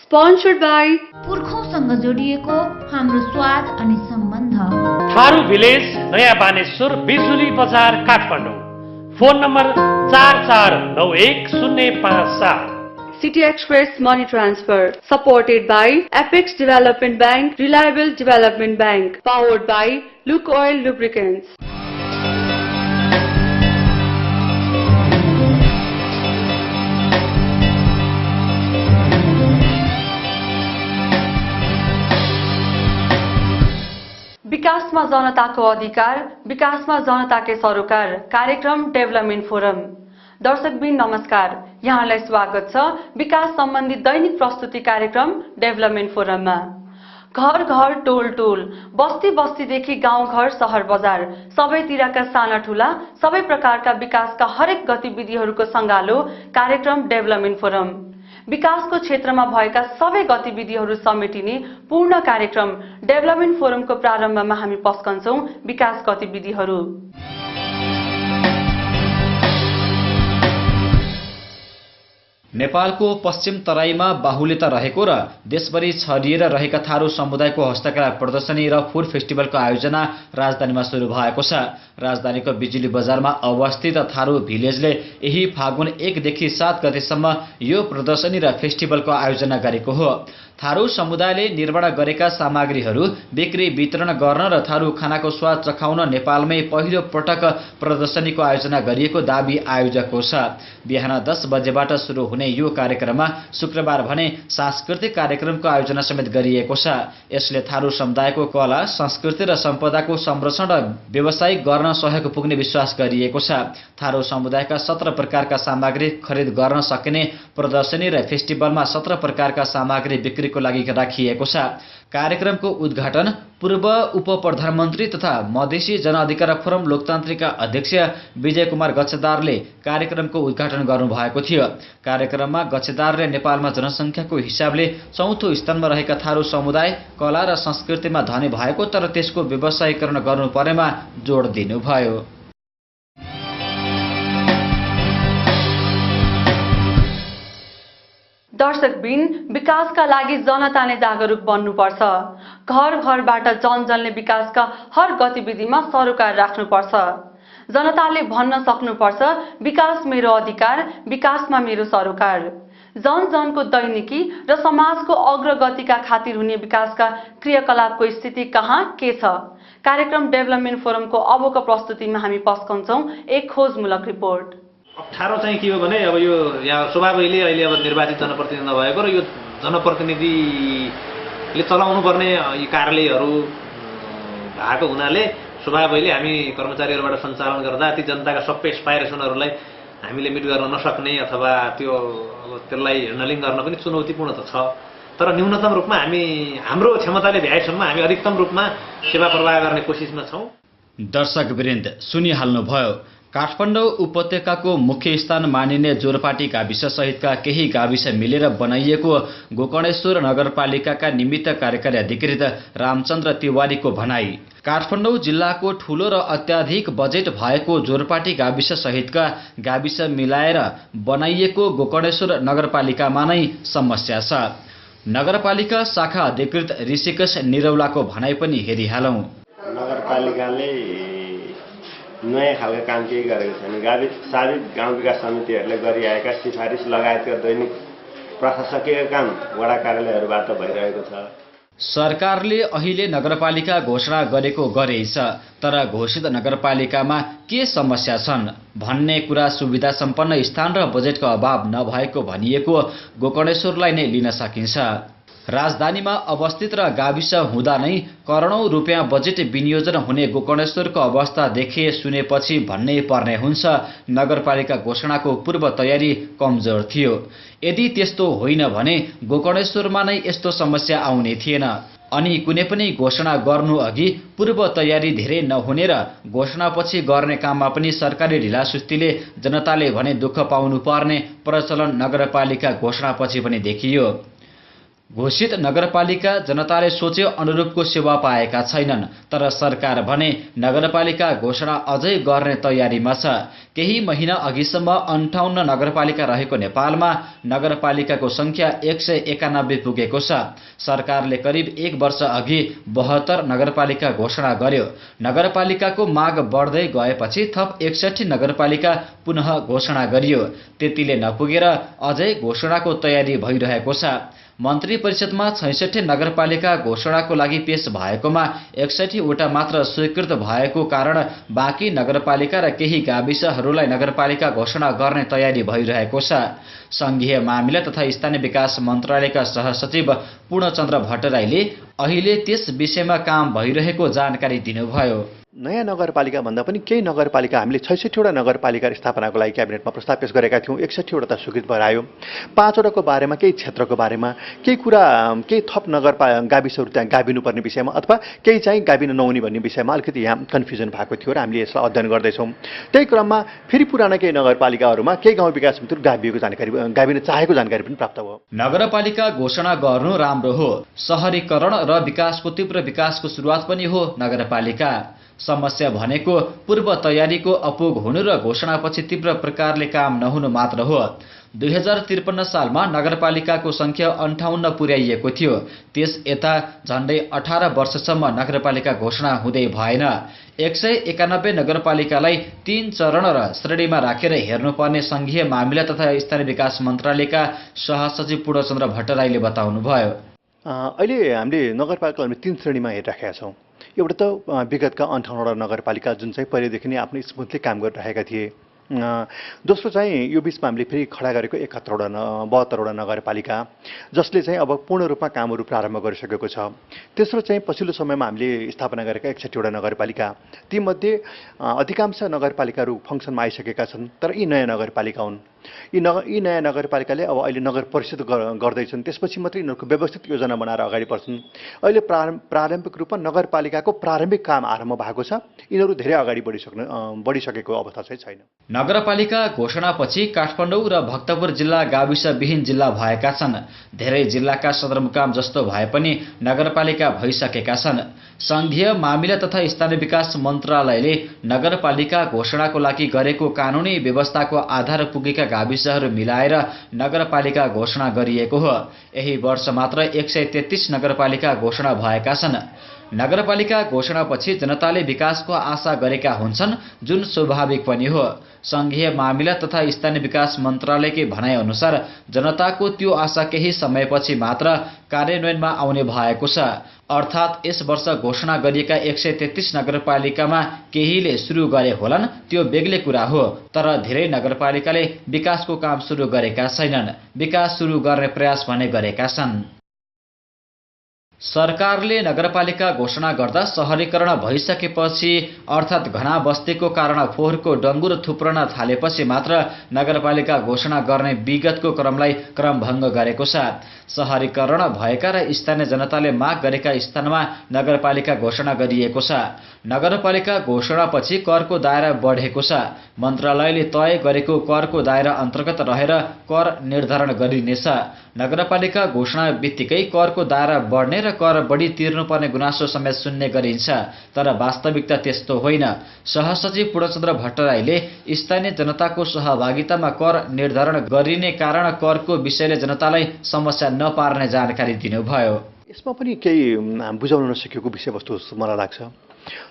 Sponsored by पुर्खौंसँग जोडिएको हाम्रो स्वाद अनि सम्बन्ध। थारू भिलेज नयाँ बानेश्वर बिजुली बजार Kathmandu. Phone number 44910557। City Express Money Transfer, supported by Apex Development Bank, Reliable Development Bank, powered by Luke Oil Lubricants. विकासमा जनताको अधिकार, विकासमा जनताकै सरोकार कार्यक्रम डेभलपमेन्ट फोरम। दर्शकबिन नमस्कार, यहाँलाई स्वागत छ विकास सम्बन्धी दैनिक प्रस्तुति कार्यक्रम डेभलपमेन्ट फोरममा। घर घर टोल टोल, बस्ती बस्तीदेखि गाउँ घर सहर बजार सबैतिरका साना ठूला सबै प्रकारका विकासका हरेक गतिविधिहरूको सङ्गालो कार्यक्रम डेभलपमेन्ट फोरम। विकासको क्षेत्रमा भएका सबै गतिविधिहरू समेटिने पूर्ण कार्यक्रम डेभलपमेन्ट फोरमको प्रारम्भमा हामी पस्कन्छौं विकास गतिविधिहरू। नेपालको पश्चिम तराईमा बाहुल्यता रहेको र देशभरि छरिएर रहेका थारू समुदायको हस्तकला प्रदर्शनी र फुड फेस्टिभलको आयोजना राजधानीमा सुरु भएको छ। राजधानीको बिजुली बजारमा अवस्थित थारू भिलेजले यही फागुन 1 देखि 7 गतेसम्म यो प्रदर्शनी र फेस्टिभलको आयोजना गरेको हो। थारू समुदायले निर्माण गरेका सामग्रीहरू बिक्री वितरण गर्न र थारू खानाको स्वाद चखाउन नेपालमै पहिलो पटक प्रदर्शनीको आयोजना गरिएको दाबी आयोजकको छ। बिहान 10 बजेबाट सुरु हुने यो कार्यक्रममा शुक्रबार भने सांस्कृतिक कार्यक्रमको आयोजना समेत गरिएको छ। यसले थारू समुदायको कला, संस्कृति र सम्पदाको संरक्षण र व्यवसायिक गर्न सहयोग पुग्ने विश्वास गरिएको छ। थारू समुदायका 17 प्रकारका सामग्री खरिद गर्न सकिने प्रदर्शनी र फेस्टिभलमा 17 प्रकारका सामग्री बिक्रीको लागि राखिएको छ। कार्यक्रमको उद्घाटन पूर्व उप प्रधानमन्त्री तथा मधेसी जनअधिकार फोरम लोकतान्त्रिकका अध्यक्ष विजय कुमार गच्छेदारले कार्यक्रमको उद्घाटन गर्नुभएको थियो। कार्यक्रममा गच्छेदारले नेपालमा जनसङ्ख्याको हिसाबले चौथो स्थानमा रहेका थारू समुदाय कला र संस्कृतिमा धनी भएको तर त्यसको व्यवसायीकरण गर्नुपर्नेमा जोड दिनुभयो। दर्शकबिन, विकासका लागि जनता नै जागरुक बन्नुपर्छ। घर घरबाट जनजनले विकासका हर गतिविधिमा सरोकार राख्नुपर्छ। जनताले भन्न सक्नुपर्छ, विकास मेरो अधिकार, विकासमा मेरो सरोकार। जनजनको दैनिकी र समाजको अग्रगतिका खातिर हुने विकासका क्रियाकलापको स्थिति कहाँ के छ? कार्यक्रम डेभलपमेन्ट फोरमको अबको प्रस्तुतिमा हामी पस्कन्छौं एक खोजमूलक रिपोर्ट। अप्ठ्यारो चाहिँ के हो भने अब यो यहाँ स्वभावैले अहिले अब निर्वाचित जनप्रतिनिधि नभएको र यो जनप्रतिनिधिले चलाउनु पर्ने यी कार्यालयहरू भएको हुनाले स्वभावैले हामी कर्मचारीहरूबाट सञ्चालन गर्दा ती जनताका सबै एस्पाइरेसनहरूलाई हामीले मिट गर्न नसक्ने अथवा त्यो त्यसलाई ह्यान्डलिङ गर्न पनि चुनौतीपूर्ण त छ। तर न्यूनतम रूपमा हामी हाम्रो क्षमताले भ्याएसम्म हामी अधिकतम रूपमा सेवा प्रवाह गर्ने कोसिसमा छौँ। दर्शक वृन्द, सुनिहाल्नुभयो। काठमाडौँ उपत्यकाको मुख्य स्थान मानिने जोरपाटी गाविस सहितका केही गाविस मिलेर बनाइएको गोकर्णेश्वर नगरपालिकाका निमित्त कार्यकारी अधिकृत रामचन्द्र तिवारीको भनाई। काठमाडौँ जिल्लाको ठूलो र अत्याधिक बजेट भएको जोरपाटी गाविस सहितका गाविस मिलाएर बनाइएको गोकर्णेश्वर नगरपालिकामा नै समस्या छ। नगरपालिका शाखा अधिकृत ऋषिकेश निरौलाको भनाई पनि हेरिहालौं। नगरपालिकाले नयाँ खालको काम केही गरेको छैन। साबित गाउँ विकास समितिहरूले गरिआएका सिफारिस लगायतका दैनिक प्रशासकीय काम वडा कार्यालयहरूबाट भइरहेको छ। सरकारले अहिले नगरपालिका घोषणा गरेको गरेछ, तर घोषित नगरपालिकामा के समस्या छन् भन्ने कुरा सुविधा सम्पन्न स्थान र बजेटको अभाव नभएको भनिएको गोकर्णेश्वरलाई नै लिन सकिन्छ। राजधानीमा अवस्थित र गाविस हुँदा नै करोडौं रुपियाँ बजेट विनियोजन हुने गोकर्णेश्वरको अवस्था देखे सुनेपछि भन्नै पर्ने हुन्छ नगरपालिका घोषणाको पूर्व तयारी कमजोर थियो। यदि त्यस्तो होइन भने गोकर्णेश्वरमा नै यस्तो समस्या आउने थिएन। अनि कुनै पनि घोषणा गर्नु अघि पूर्व तयारी धेरै नहुने र घोषणापछि गर्ने काममा पनि सरकारी ढिलासुस्तीले जनताले भने दुःख पाउनु पर्ने प्रचलन नगरपालिका घोषणापछि पनि देखियो। घोषित नगरपालिका जनताले सोचे अनुरूपको सेवा पाएका छैनन्, तर सरकार भने नगरपालिका घोषणा अझै गर्ने तयारीमा छ। केही महिना अघिसम्म 58 नगरपालिका रहेको नेपालमा नगरपालिकाको संख्या 191 पुगेको छ। सरकारले करिब 1 वर्ष अघि 72 नगरपालिका घोषणा गर्यो। नगरपालिकाको माग बढ्दै गएपछि थप 61 नगरपालिका पुनः घोषणा गरियो। त्यतिले नपुगेर अझै घोषणाको तयारी भइरहेको छ। मन्त्री परिषदमा 66 नगरपालिका घोषणाको लागि पेश भएकोमा 61 वटा मात्र स्वीकृत भएको कारण बाँकी नगरपालिका र केही गाविसहरूलाई नगरपालिका घोषणा गर्ने तयारी भइरहेको छ। संघीय मामिला तथा स्थानीय विकास मन्त्रालयका सहसचिव पूर्णचन्द्र भट्टराईले अहिले त्यस विषयमा काम भइरहेको जानकारी दिनुभयो। नयाँ नगरपालिका भन्दा पनि केही नगरपालिका हामीले 66 वटा नगरपालिका स्थापनाको लागि क्याबिनेटमा प्रस्ताव पेश गरेका थियौँ। 61 वटा त स्वीकृत भएर आयो। 5 वटाको बारेमा, केही क्षेत्रको बारेमा, केही कुरा, केही थप गाविसहरू त्यहाँ गाभिनुपर्ने विषयमा अथवा केही चाहिँ गाभिन नहुने भन्ने विषयमा अलिकति यहाँ कन्फ्युजन भएको थियो र हामीले यसलाई अध्ययन गर्दैछौँ। त्यही क्रममा फेरि पुराना केही नगरपालिकाहरूमा केही गाउँ विकास समितिहरू गाभिन चाहेको जानकारी पनि प्राप्त भयो। नगरपालिका घोषणा गर्नु राम्रो हो। शहरीकरण र विकासको तीव्र विकासको सुरुवात पनि हो नगरपालिका। समस्या भनेको पूर्व तयारीको अपुग हुनु र घोषणापछि तीव्र प्रकारले काम नहुनु मात्र हो। 2053 सालमा नगरपालिकाको संख्या 58 पुर्याइएको थियो। त्यस यता झण्डै 18 वर्षसम्म नगरपालिका घोषणा हुँदै भएन। 191 नगरपालिकालाई 3 चरण र श्रेणीमा राखेर हेर्नुपर्ने संघीय मामिला तथा स्थानीय विकास मन्त्रालयका सहसचिव पूर्णचन्द्र भट्टराईले बताउनुभयो। अहिले हामीले नगरपालिकाहरू 3 श्रेणीमा हेरिराखेका छौँ। एउटा त विगतका 58 वटा नगरपालिका जुन चाहिँ पहिलेदेखि नै आफ्नो स्मुथली काम गरिरहेका थिए। दोस्रो चाहिँ यो बिचमा हामीले फेरि खडा गरेको 72 वटा नगरपालिका जसले चाहिँ अब पूर्ण रूपमा कामहरू प्रारम्भ गरिसकेको छ। तेस्रो चाहिँ पछिल्लो समयमा हामीले स्थापना गरेका 61 वटा नगरपालिका, तीमध्ये अधिकांश नगरपालिकाहरू फङ्सनमा आइसकेका छन्, तर यी नयाँ नगरपालिका हुन्। यी नयाँ नगरपालिकाले अब अहिले नगर परिषद गर्दैछन्, त्यसपछि मात्रै यिनीहरूको व्यवस्थित योजना बनाएर अगाडि बढ्छन्। अहिले प्रारम्भिक रूपमा नगरपालिकाको प्रारम्भिक काम आरम्भ भएको छ। यिनीहरू धेरै अगाडि बढिसकेको अवस्था चाहिँ छैन। नगरपालिका घोषणापछि काठमाडौँ र भक्तपुर जिल्ला गाविसविहीन जिल्ला भएका छन्। धेरै जिल्लाका सदरमुकाम जस्तो भए पनि नगरपालिका भइसकेका छन्। संघीय मामिला तथा स्थानीय विकास मन्त्रालयले नगरपालिका घोषणाको लागि गरेको कानुनी व्यवस्थाको आधार पुगेका गाविसहरू मिलाएर नगरपालिका घोषणा गरिएको हो। यही वर्ष मात्र 133 नगरपालिका घोषणा भएका छन्। नगरपालिका घोषणापछि जनताले विकासको आशा गरेका हुन्छन्, जुन स्वाभाविक पनि हो। संघीय मामिला तथा स्थानीय विकास मन्त्रालयकै भनाइअनुसार जनताको त्यो आशा केही समयपछि मात्र कार्यान्वयनमा आउने भएको छ। अर्थात् यस वर्ष घोषणा गरिएका 133 नगरपालिकामा केहीले सुरु गरे होलान्, त्यो बेग्लै कुरा हो। तर धेरै नगरपालिकाले विकासको काम सुरु गरेका छैनन्। विकास सुरु गर्ने प्रयास भने गरेका छन्। सरकारले नगरपालिका घोषणा गर्दा शहरीकरण भइसकेपछि अर्थात् घना बस्तीको कारण फोहोरको डङ्गुर थुप्रन थालेपछि मात्र नगरपालिका घोषणा गर्ने विगतको क्रमलाई क्रमभङ्ग गरेको छ। शहरीकरण भएका र स्थानीय जनताले माग गरेका स्थानमा नगरपालिका घोषणा गरिएको छ। नगरपालिका घोषणापछि करको दायरा बढेको छ। मन्त्रालयले तय गरेको करको दायरा अन्तर्गत रहेर कर निर्धारण गरिनेछ। नगरपालिका घोषणा बित्तिकै करको दायरा बढ्ने र कर बढी तिर्नुपर्ने गुनासो समेत सुन्ने गरिन्छ, तर वास्तविकता त्यस्तो होइन। सहसचिव पूर्णचन्द्र भट्टराईले स्थानीय जनताको सहभागितामा कर निर्धारण गरिने कारण करको विषयले जनतालाई समस्या नपार्ने जानकारी दिनुभयो। यसमा पनि केही बुझाउन नसकेको विषयवस्तु मलाई लाग्छ।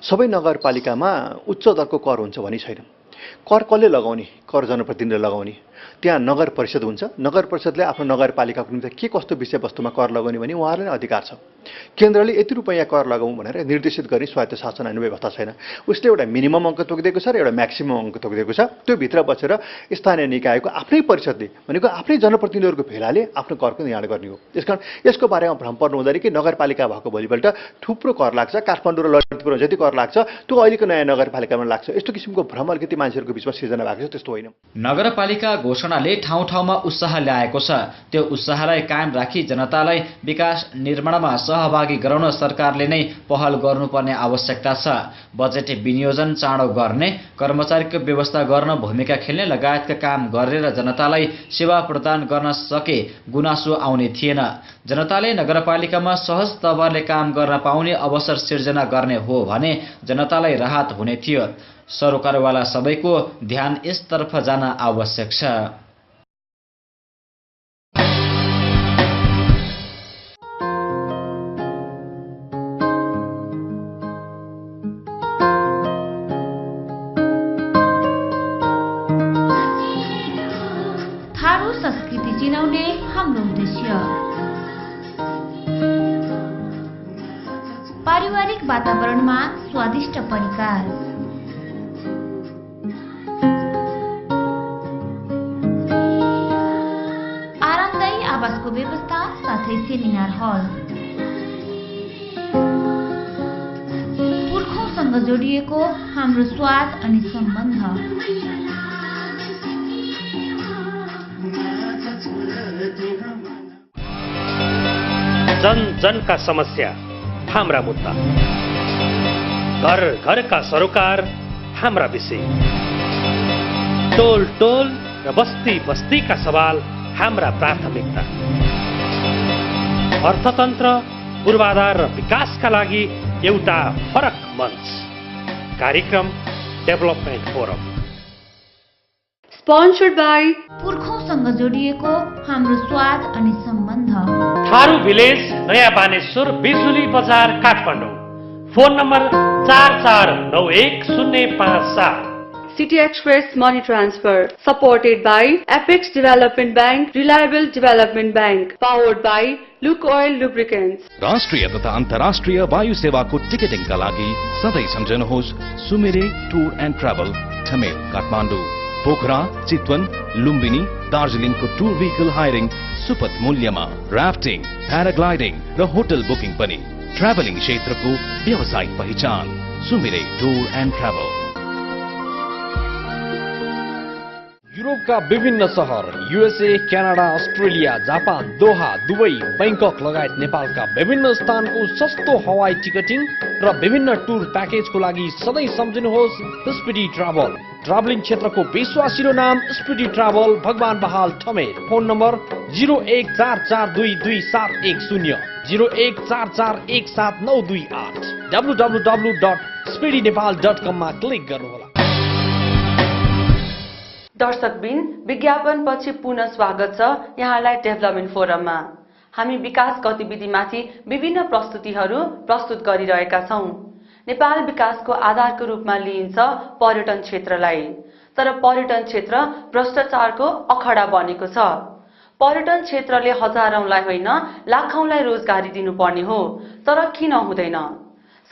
सबै नगरपालिकामा उच्च दरको कर हुन्छ भनी छैन। कर कसले लगाउने? कर जनप्रतिनिधिले लगाउने। त्यहाँ नगर परिषद हुन्छ। नगर परिषदले आफ्नो नगरपालिकाको निम्ति के कस्तो विषयवस्तुमा कर लगाउने भने उहाँहरूले नै अधिकार छ। केन्द्रले यति रुपैयाँ कर लगाउँ भनेर निर्देशित गर्ने स्वायत्त शासन ऐन व्यवस्था छैन। उसले एउटा मिनिमम अङ्क तोकिदिएको छ र एउटा म्याक्सिमम अङ्क तोकिदिएको छ। त्यो भित्र बसेर स्थानीय निकायको आफ्नै परिषदले भनेको आफ्नै जनप्रतिनिधिहरूको भेलाले आफ्नो करको निर्णय गर्ने हो। त्यसकारण यसको बारेमा भ्रम पर्नु हुँदैन कि नगरपालिका भएको भोलिपल्ट थुप्रो कर लाग्छ, काठमाडौँ र ललितपुरमा जति कर लाग्छ त्यो अहिलेको नयाँ नगरपालिकामा लाग्छ। यस्तो किसिमको भ्रम अलिकति मान्छेहरूको बिचमा सिर्जना भएको छ, त्यस्तो होइन। नगरपालिका घोषणाले ठाउँ ठाउँमा उत्साह ल्याएको छ। त्यो उत्साहलाई कायम राखी जनतालाई विकास निर्माणमा सहभागी गराउन सरकारले नै पहल गर्नुपर्ने आवश्यकता छ। बजेट विनियोजन चाँडो गर्ने, कर्मचारीको व्यवस्था गर्न भूमिका खेल्ने लगायतका काम गरेर जनतालाई सेवा प्रदान गर्न सके गुनासो आउने थिएन। जनताले नगरपालिकामा सहज तवरले काम गर्न पाउने अवसर सिर्जना गर्ने हो भने जनतालाई राहत हुने थियो। सरोकारवाला सबैको ध्यान यसतर्फ जान आवश्यक छ। थारू संस्कृति चिनाउने हाम्रो उद्देश्य पारिवारिक वातावरणमा स्वादिष्ट परिकार, आरामदायी आवासको व्यवस्था साथै सेमिनार हल, पुर्खौँसँग जोडिएको हाम्रो स्वाद अनि सम्बन्ध, जन जन का समस्या हाम्रा मुद्दा, घर घर का सरोकार हाम्रा विषय, टोल टोल र बस्ती बस्ती का सवाल हाम्रा प्राथमिकता, अर्थतन्त्र पूर्वाधार र विकासका लागि एउटा फरक मञ्च, कार्यक्रम डेभलपमेन्ट फोरम। Sponsored by पुर्खौँसँग जोडिएको हाम्रो स्वाद अनि सम्बन्ध, थारू भिलेज नयाँ बानेश्वर बिजुली बजार Kathmandu. Phone number 44910557। City Express Money Transfer, supported by Apex Development Bank, Reliable Development Bank, powered by Luke Oil Lubricants. राष्ट्रिय तथा अन्तर्राष्ट्रिय वायु सेवाको टिकटिङका लागि सधैँ सम्झनुहोस् Sumire tour and travel, Thamel Kathmandu. Pokhara, Chitwan, Lumbini, दार्जिलिङको टुर भेहिकल हायरिङ सुपथ मूल्यमा, राफ्टिङ, प्याराग्लाइडिङ र होटल बुकिङ पनि। ट्राभलिङ क्षेत्रको व्यावसायिक पहिचान सुमिरे टुर एन्ड ट्राभल। युरोपका विभिन्न सहर, USA, Canada, Australia, Japan, Doha, Dubai, Bangkok लगायत नेपालका विभिन्न स्थानको सस्तो हवाई टिकटिङ र विभिन्न टुर प्याकेजको लागि सधैँ सम्झनुहोस् स्पिडी ट्राभल। ट्राभलिङ क्षेत्रको विश्वासिलो नाम स्पिडी ट्राभल, भगवान बहाल ठमेल। Phone number 0144222710, 0144179228। www.speedynepal.com मा क्लिक गर्नुहोला। दर्शकबिन, विज्ञापनपछि पुनः स्वागत छ यहाँलाई डेभलपमेन्ट फोरममा। हामी विकास गतिविधिमाथि विभिन्न प्रस्तुतिहरू प्रस्तुत गरिरहेका छौं। नेपाल विकासको आधारको रूपमा लिइन्छ पर्यटन क्षेत्रलाई, तर पर्यटन क्षेत्र भ्रष्टाचारको अखडा बनेको छ। पर्यटन क्षेत्रले हजारौंलाई होइन लाखौंलाई रोजगारी दिनुपर्ने हो, तर किन हुँदैन?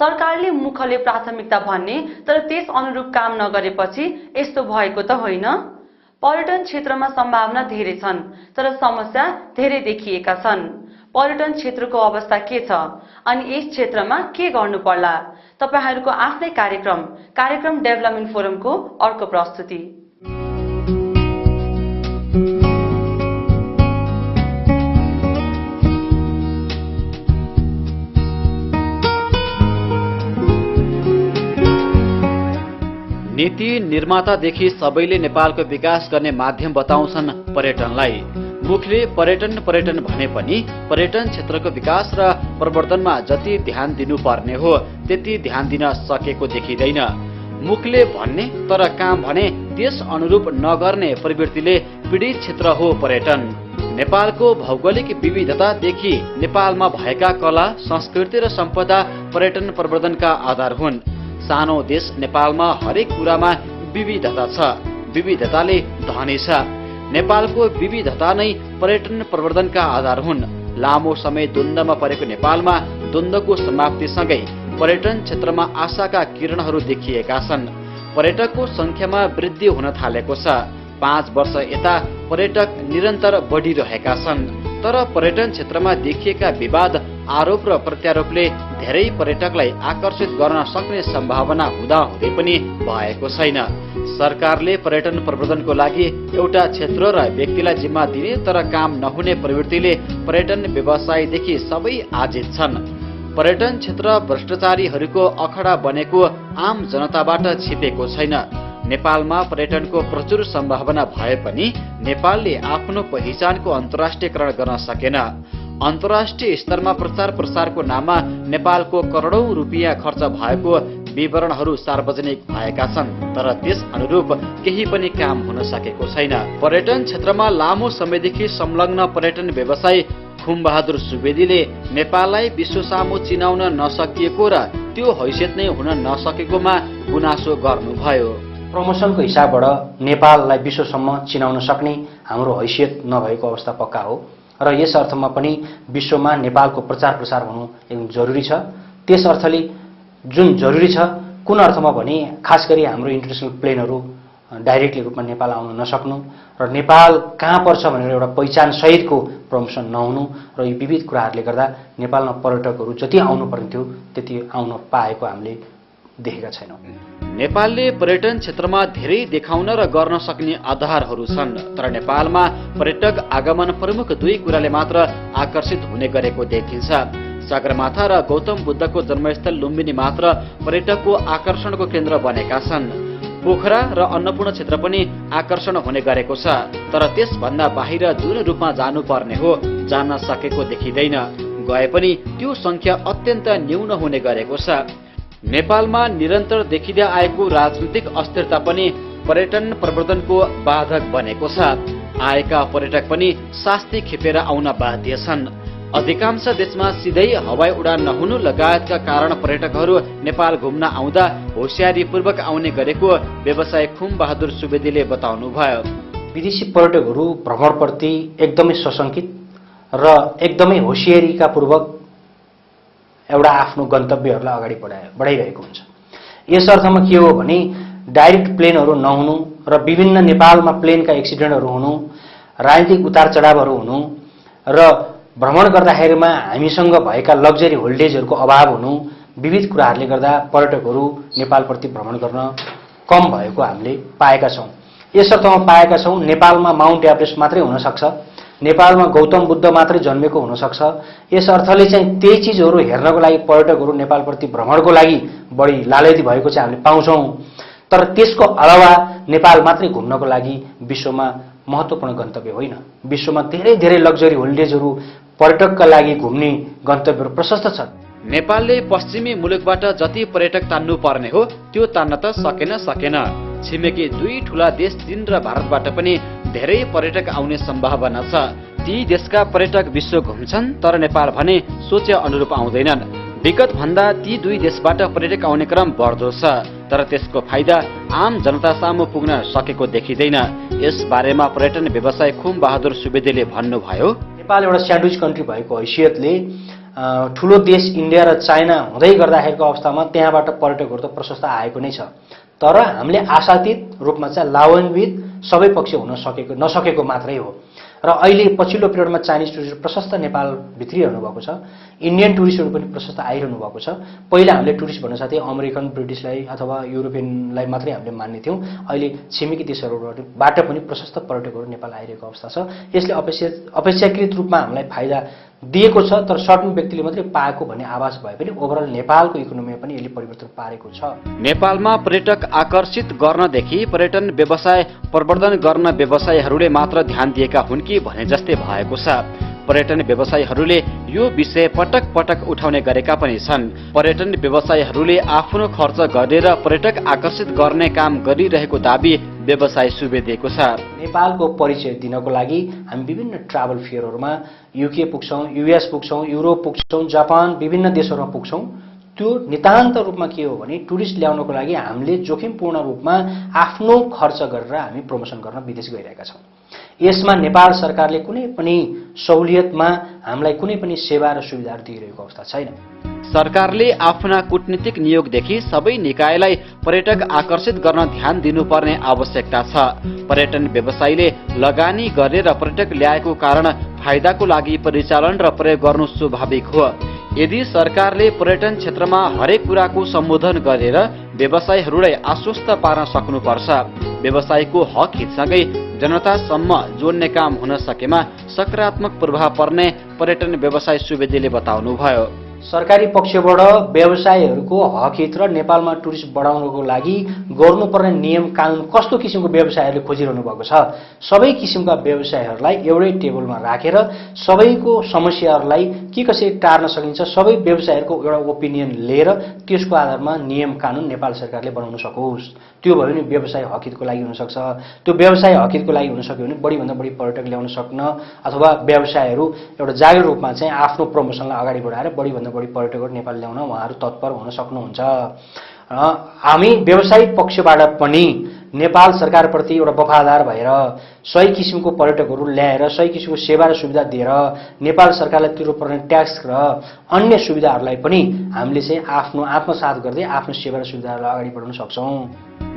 सरकारले मुखले प्राथमिकता भन्ने तर त्यस अनुरूप काम नगरेपछि यस्तो भएको त होइन। पर्यटन क्षेत्रमा सम्भावना धेरै छन्, तर समस्या धेरै देखिएका छन्। पर्यटन क्षेत्रको अवस्था के छ अनि यस क्षेत्रमा के गर्नु पर्ला? तपाईहरूको आफ्नै कार्यक्रम डेभलपमेन्ट फोरमको अर्को प्रस्तुति। नीति निर्मातादेखि सबैले नेपालको विकास गर्ने माध्यम बताउँछन् पर्यटनलाई। मुखले पर्यटन पर्यटन भने पनि पर्यटन क्षेत्रको विकास र प्रवर्धनमा जति ध्यान दिनुपर्ने हो त्यति ध्यान दिन सकेको देखिँदैन। मुखले भन्ने तर काम भने त्यस अनुरूप नगर्ने प्रवृत्तिले पीडित क्षेत्र हो पर्यटन। नेपालको भौगोलिक विविधतादेखि नेपालमा भएका कला, संस्कृति र सम्पदा पर्यटन प्रवर्धनका आधार हुन्। सानो देश नेपालमा हरेक कुरामा विविधता छ, विविधताले धनी छ। नेपालको विविधता नै पर्यटन प्रवर्धनका आधार हुन्। लामो समय द्वन्द्वमा परेको नेपालमा द्वन्द्वको समाप्तिसँगै पर्यटन क्षेत्रमा आशाका किरणहरू देखिएका छन्। पर्यटकको संख्यामा वृद्धि हुन थालेको छ। 5 वर्ष यता पर्यटक निरन्तर बढिरहेका छन्, तर पर्यटन क्षेत्रमा देखिएका विवाद, आरोप र प्रत्यारोपले धेरै पर्यटकलाई आकर्षित गर्न सक्ने सम्भावना हुँदाहुँदै पनि भएको छैन। सरकारले पर्यटन प्रवर्धनको लागि एउटा क्षेत्र र व्यक्तिलाई जिम्मा दिने तर काम नहुने प्रवृत्तिले पर्यटन व्यवसायदेखि सबै आजित छन्। पर्यटन क्षेत्र भ्रष्टाचारीहरूको अखडा बनेको आम जनताबाट छिपेको छैन। नेपालमा पर्यटनको प्रचुर सम्भावना भए पनि नेपालले आफ्नो पहिचानको अन्तर्राष्ट्रियकरण गर्न सकेन। अन्तर्राष्ट्रिय स्तरमा प्रचार प्रसारको नाममा नेपालको करोडौं रुपियाँ खर्च भएको विवरणहरू सार्वजनिक भएका छन्, तर त्यस अनुरूप केही पनि काम हुन सकेको छैन। पर्यटन क्षेत्रमा लामो समयदेखि संलग्न पर्यटन व्यवसायी खुमबहादुर सुवेदीले नेपाललाई विश्व सामु चिनाउन नसकिएको र त्यो हैसियत नै हुन नसकेकोमा गुनासो गर्नुभयो। प्रमोसनको हिसाबबाट नेपाललाई विश्वसम्म चिनाउन सक्ने हाम्रो हैसियत नभएको अवस्था पक्का हो र यस अर्थमा पनि विश्वमा नेपालको प्रचार प्रसार हुनु एकदम जरुरी छ। त्यस अर्थले जुन जरुरी छ कुन अर्थमा भने खास गरी हाम्रो इन्टरनेसनल प्लेनहरू डाइरेक्टली रूपमा नेपाल आउन नसक्नु र नेपाल कहाँ पर्छ भनेर एउटा पहिचान सहितको प्रमोसन नहुनु र यी विविध कुराहरूले गर्दा नेपालमा पर्यटकहरू जति आउनु पर्ने थियो त्यति आउन पाएको हामीले देखेका छैनौँ। नेपालले पर्यटन क्षेत्रमा धेरै देखाउन र गर्न सक्ने आधारहरू छन्, तर नेपालमा पर्यटक आगमन प्रमुख दुई कुराले मात्र आकर्षित हुने गरेको देखिन्छ। सगरमाथा र गौतम बुद्धको जन्मस्थल लुम्बिनी मात्र पर्यटकको आकर्षणको केन्द्र बनेका छन्। पोखरा र अन्नपूर्ण क्षेत्र पनि आकर्षण हुने गरेको छ, तर त्यसभन्दा बाहिर जुन रूपमा जानुपर्ने हो जान सकेको देखिँदैन। गए पनि त्यो संख्या अत्यन्त न्यून हुने गरेको छ। नेपालमा निरन्तर देखिँदै आएको राजनीतिक अस्थिरता पनि पर्यटन प्रवर्धनको बाधक बनेको छ। आएका पर्यटक पनि शास्ति खेपेर आउन बाध्य छन्। अधिकांश देशमा सिधै हवाई उडान नहुनु लगायतका कारण पर्यटकहरू नेपाल घुम्न आउँदा होसियारीपूर्वक आउने गरेको व्यवसायी खुमबहादुर सुवेदीले बताउनुभयो। विदेशी पर्यटकहरू भ्रमणप्रति एकदमै सशंकित र एकदमै होसियारीका पूर्वक एउटा आफ्नो गन्तव्यहरूलाई अगाडि बढाइरहेको हुन्छ। यस अर्थमा के हो भने डाइरेक्ट प्लेनहरू नहुनु र विभिन्न नेपालमा प्लेनका एक्सिडेन्टहरू हुनु, राजनीतिक उतार चढावहरू हुनु र भ्रमण गर्दाखेरिमा हामीसँग भएका लग्जरी होल्डेजहरूको अभाव हुनु, विविध कुराहरूले गर्दा पर्यटकहरू नेपालप्रति भ्रमण गर्न कम भएको हामीले पाएका छौँ। यस अर्थमा पाएका छौँ नेपालमा माउन्ट एभरेस्ट मात्रै हुन सक्छ, नेपालमा गौतम बुद्ध मात्रै जन्मेको हुन सक्छ। यस अर्थले चाहिँ त्यही चिजहरू हेर्नको लागि पर्यटकहरू नेपालप्रति भ्रमणको लागि बढी लालयती भएको चाहिँ हामीले पाउँछौँ। तर त्यसको अलावा नेपाल मात्रै घुम्नको लागि विश्वमा महत्त्वपूर्ण गन्तव्य होइन। विश्वमा धेरै धेरै लग्जरी होल्डेजहरू पर्यटकका लागि घुम्ने गन्तव्यहरू प्रशस्त छन्। नेपालले पश्चिमी मुलुकबाट जति पर्यटक तान्नु पर्ने हो त्यो तान्न त सकेन। छिमेकी दुई ठूला देश चीन र भारतबाट पनि धेरै पर्यटक आउने सम्भावना छ। ती देशका पर्यटक विश्व घुम्छन्, तर नेपाल भने सोचे अनुरूप आउँदैनन्। विगत भन्दा ती दुई देशबाट पर्यटक आउने क्रम बढ्दो छ, तर त्यसको फाइदा आम जनता सामु पुग्न सकेको देखिँदैन। यस बारेमा पर्यटन व्यवसायी खुमबहादुर सुवेदीले भन्नुभयो, नेपाल एउटा स्यान्डविच कन्ट्री भएको हैसियतले ठुलो देश इन्डिया र चाइना हुँदै गर्दाखेरिको अवस्थामा त्यहाँबाट पर्यटकहरू त प्रशस्त आएको नै छ, तर हामीले आशातीत रूपमा चाहिँ लाभान्वित सबै पक्ष हुन नसकेको मात्रै हो। र अहिले पछिल्लो पिरियडमा चाइनिज टुरिस्टहरू प्रशस्त नेपाल भित्रिरहनु भएको छ, इन्डियन टुरिस्टहरू पनि प्रशस्त आइरहनु भएको छ। पहिला हामीले टुरिस्ट भन्न साथै अमेरिकन, ब्रिटिसलाई अथवा युरोपियनलाई मात्रै हामीले मान्ने थियौँ। अहिले छिमेकी देशहरूबाट पनि प्रशस्त पर्यटकहरू नेपाल आइरहेको अवस्था छ। यसले अपेक्षाकृत रूपमा हामीलाई फाइदा दिएको छ, तर सर्टन व्यक्तिले मात्रै पाएको भन्ने आभास भए पनि ओभरअल नेपालको इकोनोमीमा पनि यसले परिवर्तन पारेको छ। नेपालमा पर्यटक आकर्षित गर्नदेखि पर्यटन व्यवसाय प्रवर्धन गर्न व्यवसायीहरूले मात्र ध्यान दिएका हुन् कि भने जस्तै भएको छ। पर्यटन व्यवसायीहरूले यो विषय पटक पटक उठाउने गरेका पनि छन्। पर्यटन व्यवसायीहरूले आफ्नो खर्च गरेर पर्यटक आकर्षित गर्ने काम गरिरहेको दाबी व्यवसाय सुवेदीको छ। नेपालको परिचय दिनको लागि हामी विभिन्न ट्राभल फेयरहरूमा युके पुग्छौँ, युएस पुग्छौँ, युरोप पुग्छौँ, जापान, विभिन्न देशहरूमा पुग्छौँ। त्यो नितान्त रूपमा के हो भने टुरिस्ट ल्याउनको लागि हामीले जोखिमपूर्ण रूपमा आफ्नो खर्च गरेर हामी प्रमोसन गर्न विदेश गइरहेका छौँ। यसमा नेपाल सरकारले कुनै पनि सहुलियतमा हामीलाई कुनै पनि सेवा र सुविधाहरू दिइरहेको अवस्था छैन। सरकारले आफ्ना कूटनीतिक नियोगदेखि सबै निकायलाई पर्यटक आकर्षित गर्न ध्यान दिनुपर्ने आवश्यकता छ। पर्यटन व्यवसायीले लगानी गरेर पर्यटक ल्याएको कारण फाइदाको लागि परिचालन र प्रयोग गर्नु स्वाभाविक हो। यदि सरकारले पर्यटन क्षेत्रमा हरेक कुराको सम्बोधन गरेर व्यवसायीहरूलाई आश्वस्त पार्न सक्नुपर्छ। व्यवसायको हक हितसँगै जनतासम्म जोड्ने काम हुन सकेमा सकारात्मक प्रभाव पर्ने पर्यटन व्यवसाय सुवेदीले बताउनुभयो। सरकारी पक्षबाट व्यवसायीहरूको हक हित र नेपालमा टुरिस्ट बढाउनको लागि गर्नुपर्ने नियम कानुन कस्तो किसिमको व्यवसायहरूले खोजिरहनु भएको छ। सबै किसिमका व्यवसायहरूलाई एउटै टेबलमा राखेर सबैको समस्याहरूलाई के कसरी टार्न सकिन्छ सबै व्यवसायहरूको एउटा ओपिनियन लिएर त्यसको आधारमा नियम कानुन नेपाल सरकारले बनाउन सकोस्। त्यो भयो भने व्यवसाय हक हितको लागि हुनसक्छ। त्यो व्यवसाय हक हितको लागि हुन सक्यो भने बढीभन्दा बढी पर्यटक ल्याउन सक्न अथवा व्यवसायहरू एउटा जागरुक रूपमा चाहिँ आफ्नो प्रमोसनलाई अगाडि बढाएर बढीभन्दा बढी पर्यटकहरू नेपाल ल्याउन उहाँहरू तत्पर हुन सक्नुहुन्छ। हामी व्यवसायिक पक्षबाट पनि नेपाल सरकारप्रति एउटा वफादार भएर सही किसिमको पर्यटकहरू ल्याएर सही किसिमको सेवा र सुविधा दिएर नेपाल सरकारलाई तिर्नुपर्ने ट्याक्स र अन्य सुविधाहरूलाई पनि हामीले चाहिँ आफ्नो आत्मसात गर्दै आफ्नो सेवा र सुविधाहरूलाई अगाडि बढाउन सक्छौँ।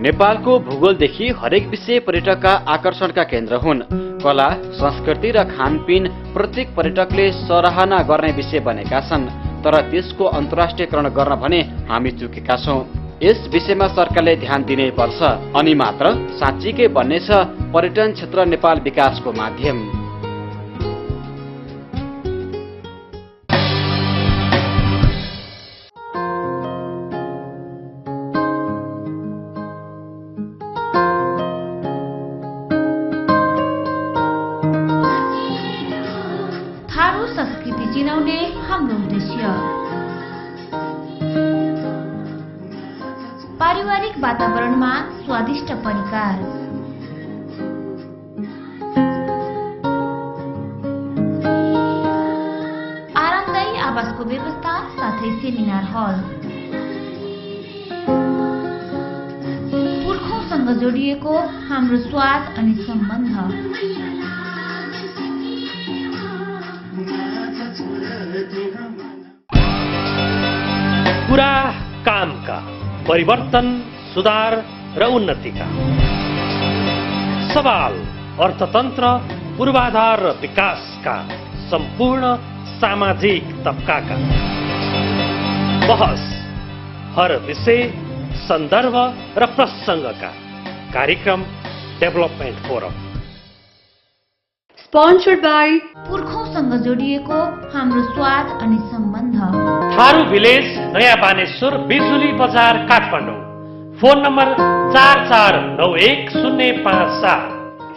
नेपालको भूगोलदेखि हरेक विषय पर्यटकका आकर्षणका केन्द्र हुन्। कला, संस्कृति र खानपिन प्रत्येक पर्यटकले सराहना गर्ने विषय बनेका छन्। तर त्यसको अन्तर्राष्ट्रियकरण गर्न भने हामी चुकेका छौँ। यस विषयमा सरकारले ध्यान दिनै पर्छ, अनि मात्र साँच्चीकै बन्नेछ पर्यटन क्षेत्र नेपाल विकासको माध्यम। थारू संस्कृति चिनाउने हाम्रो उद्देश्य पारिवारिक वातावरणमा स्वादिष्ट परिकार, आरामदायी आवासको व्यवस्था साथै सेमिनार हल, पुर्खौँसँग जोडिएको हाम्रो स्वाद अनि सम्बन्ध, कुरा कामका, परिवर्तन, सुधार र उन्नतिका, सवाल अर्थतन्त्र, पूर्वाधार र विकासका, सम्पूर्ण सामाजिक तबकाका, बहस हर विषय, सन्दर्भ र प्रसङ्गका कार्यक्रम डेभलपमेन्ट फोरम। स्पोन्सर्ड बाई पुर्खौँसँग जोडिएको हाम्रो स्वाद अनि सम्बन्ध, थारू भिलेज, नयाँ बानेश्वर, बिजुली बजार, Kathmandu. Phone number 44910557।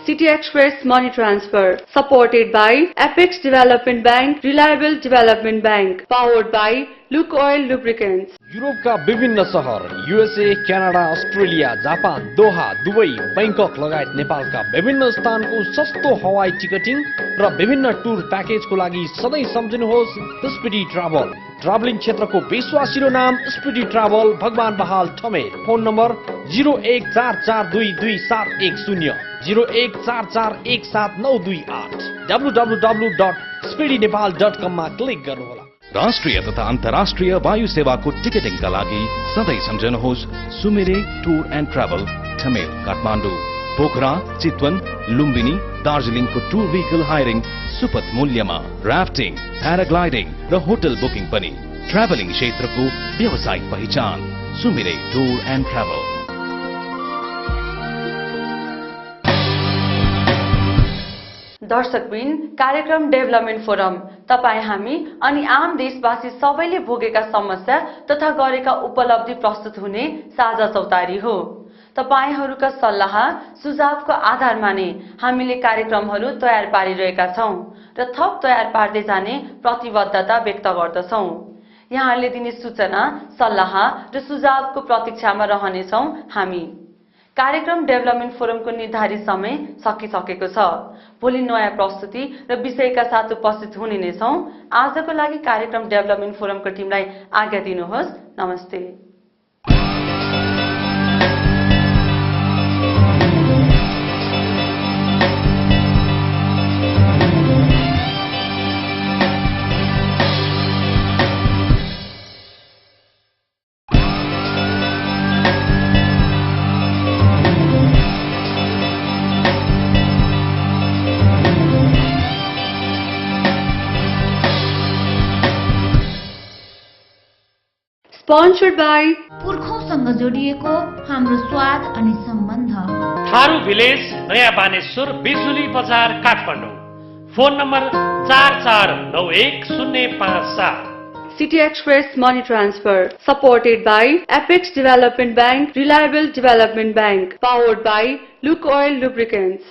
City Express Money Transfer, supported by Apex Development Bank, Reliable Development Bank, powered by Luke Oil Lubricants. युरोपका विभिन्न सहर, USA, Canada, Australia, Japan, Doha, Dubai, Bangkok लगायत नेपालका विभिन्न स्थानको सस्तो हवाई टिकटिङ र विभिन्न टुर प्याकेजको लागि सधैँ सम्झनुहोस् स्पिडी ट्राभल। ट्राभलिङ क्षेत्रको विश्वासिलो नाम स्पिडी ट्राभल, भगवान बहाल ठमेल। फोन नम्बर 0144227110, 0144179228, www.speedynepal.com मा क्लिक गर्नुहोला। राष्ट्रिय तथा अन्तर्राष्ट्रिय वायु सेवाको टिकटिङका लागि सधैँ सम्झनुहोस् Sumire tour and travel, Thamel, Kathmandu. Pokhara, Chitwan, Lumbini, दार्जिलिङको टुर भेहिकल हायरिङ सुपथ मूल्यमा, राफ्टिङ, प्याराग्लाइडिङ र होटल बुकिङ पनि। ट्राभलिङ क्षेत्रको व्यावसायिक पहिचान सुमिरे टुर एन्ड ट्राभल। दर्शकबिन, कार्यक्रम डेभलपमेन्ट फोरम तपाईँ, हामी अनि आम देशवासी सबैले भोगेका समस्या तथा गरेका उपलब्धि प्रस्तुत हुने साझा चौतारी हो। तपाईहरूका सल्लाह सुझावको आधारमा नै हामीले कार्यक्रमहरू तयार पारिरहेका छौं र थप तयार पार्दै जाने प्रतिबद्धता व्यक्त गर्दछौं। यहाँले दिने सूचना, सल्लाह र सुझावको प्रतीक्षामा रहनेछौं हामी। कार्यक्रम डेभलपमेन्ट फोरमको निर्धारित समय सकिसकेको छ। भोलि नयाँ प्रस्तुति र विषयका साथ उपस्थित हुने नै छौं। आजको लागि कार्यक्रम डेभलपमेन्ट फोरमको टिमलाई आज्ञा दिनुहोस्। नमस्ते। Sponsored by पुर्खौँसँग जोडिएको हाम्रो स्वाद अनि सम्बन्ध। थारू भिलेज नयाँ बानेश्वर बिजुली बजार Kathmandu. Phone number 44910557। City Express Money Transfer, supported by Apex Development Bank, Reliable Development Bank, powered by Luke Oil Lubricants.